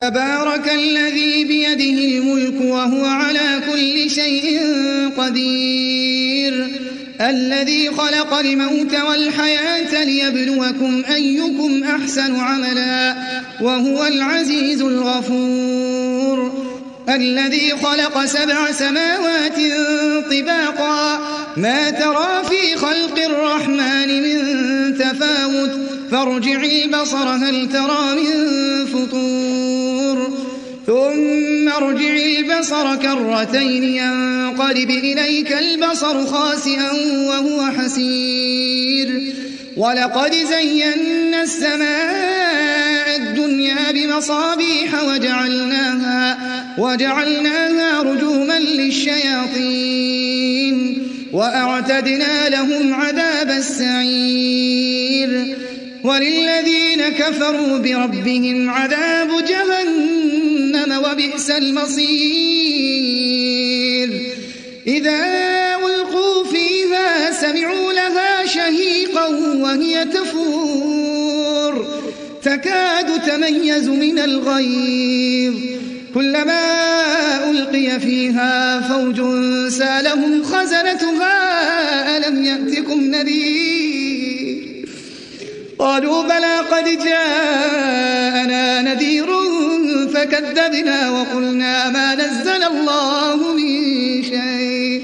تبارك الذي بيده الملك وهو على كل شيء قدير الذي خلق الموت والحياة ليبلوكم أيكم أحسن عملا وهو العزيز الغفور الذي خلق 7 سماوات طباقا ما ترى في خلق الرحمن من تفاوت فارجع البصر هل ترى من فطور ثم ارجع البصر كرتين ينقلب إليك البصر خاسئا وهو حسير ولقد زينا السماء الدنيا بمصابيح وجعلناها رجوما للشياطين وأعتدنا لهم عذاب السعير وللذين كفروا بربهم عذاب جهنم وبئس المصير إذا ألقوا فيها سمعوا لها شهيقا وهي تفور تكاد تميز من الغيظ كلما ألقي فيها فوج سالهم خزنتها ألم يأتكم نذير قالوا بلى قد جاءنا نذير فكذبنا وقلنا ما نزل الله من شيء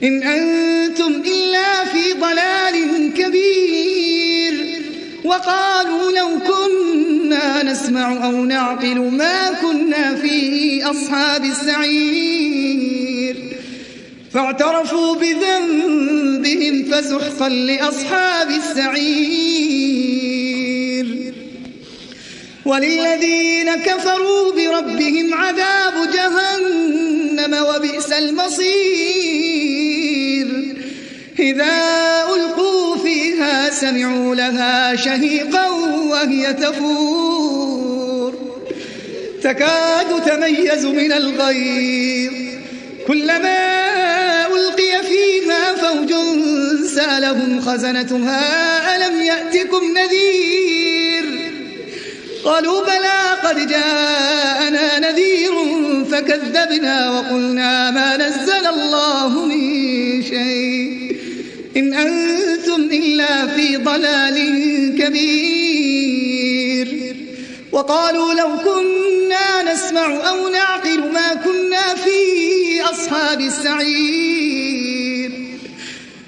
إن أنتم إلا في ضلال كبير وقالوا لو كنا نسمع أو نعقل ما كنا في أصحاب السعير فاعترفوا بذنبهم فسحقا لأصحاب السعير وللذين كفروا بربهم عذاب جهنم وبئس المصير إذا ألقوا فيها سمعوا لها شهيقا وهي تفور تكاد تميز من الغيظ كلما ألقي فيها فوج سالهم خزنتها ألم يأتكم نذير قالوا بلى قد جاءنا نذير فكذبنا وقلنا ما نزل الله من شيء إن أنتم إلا في ضلال كبير وقالوا لو كنا نسمع أو نعقل ما كنا في أصحاب السعير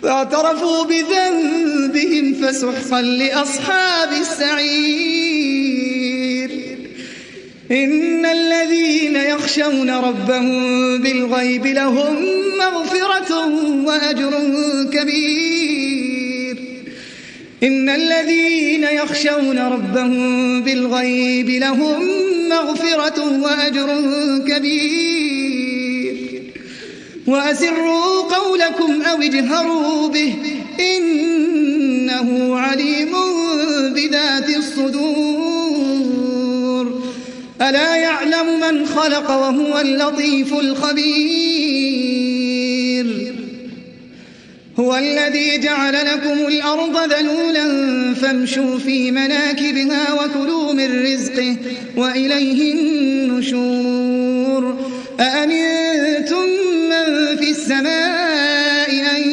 فاعترفوا بذنبهم فسحقا لأصحاب السعير إن الذين يخشون ربهم بالغيب لهم مغفرة وأجر كبير إن الذين يخشون ربهم بالغيب لهم مغفرة وأجر كبير وأسروا قولكم أو اجهروا به إنه عليم بذات الصدور ألا يعلم من خلق وهو اللطيف الخبير هو الذي جعل لكم الأرض ذلولا فامشوا في مناكبها وكلوا من رزقه وإليه النشور أأمنتم من في السماء أن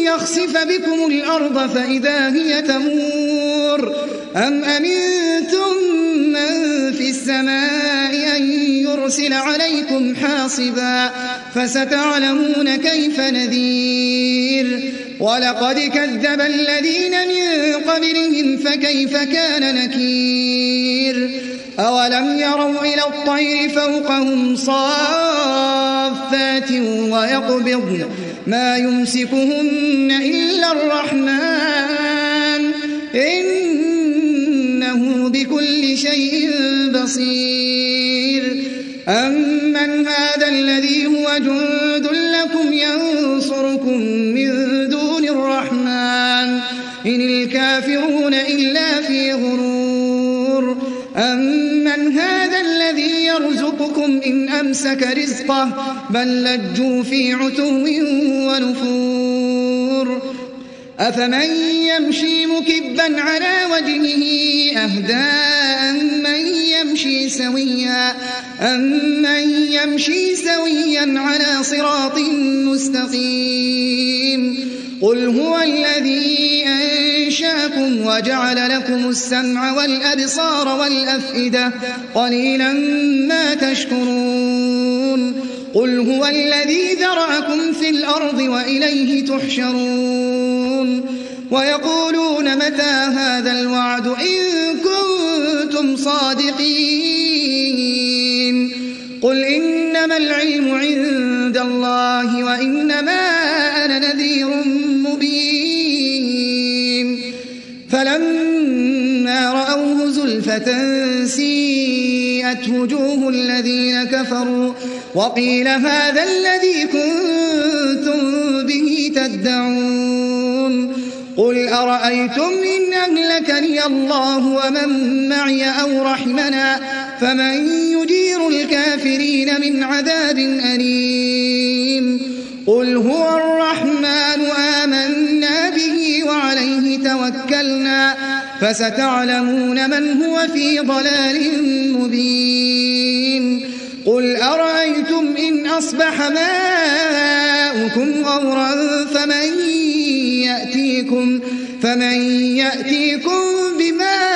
يخسف بكم الأرض فإذا هي تمور أم أمنتم من في السماء أن يرسل عليكم حاصبا فستعلمون كيف نذير ولقد كذب الذين من قبلهم فكيف كان نكير أولم يروا إلى الطير فوقهم صافات ويقبضن ما يمسكهن إلا الرحمن إنه بكل شيء بصير أمن هذا الذي هو جند لكم ينصركم من دون الرحمن إن الكافرون إلا في غرور أمن هذا الذي يرزقكم إن أمسك رزقه بل لجوا في عتو ونفور أفمن يمشي مكبا على وجهه أهدى يمشي سويا على صراط مستقيم قل هو الذي أنشأكم وجعل لكم السمع والأبصار والأفئدة قليلا ما تشكرون قل هو الذي ذرأكم في الأرض وإليه تحشرون ويقولون متى هذا الوعد إن كنتم صادقين قل إنما العلم عند الله وإنما أنا نذير مبين فلما رأوه زلفة سيئت وجوه الذين كفروا وقيل هذا الذي كنتم به تدعون قل أرأيتم إن أهلكني الله ومن معي أو رحمنا فمن يجير الكافرين من عذاب أليم قل هو الرحمن آمنا به وعليه توكلنا فستعلمون من هو في ضلال مبين قل أرأيتم إن أصبح ماؤكم غورا فمن يأتيكم بماء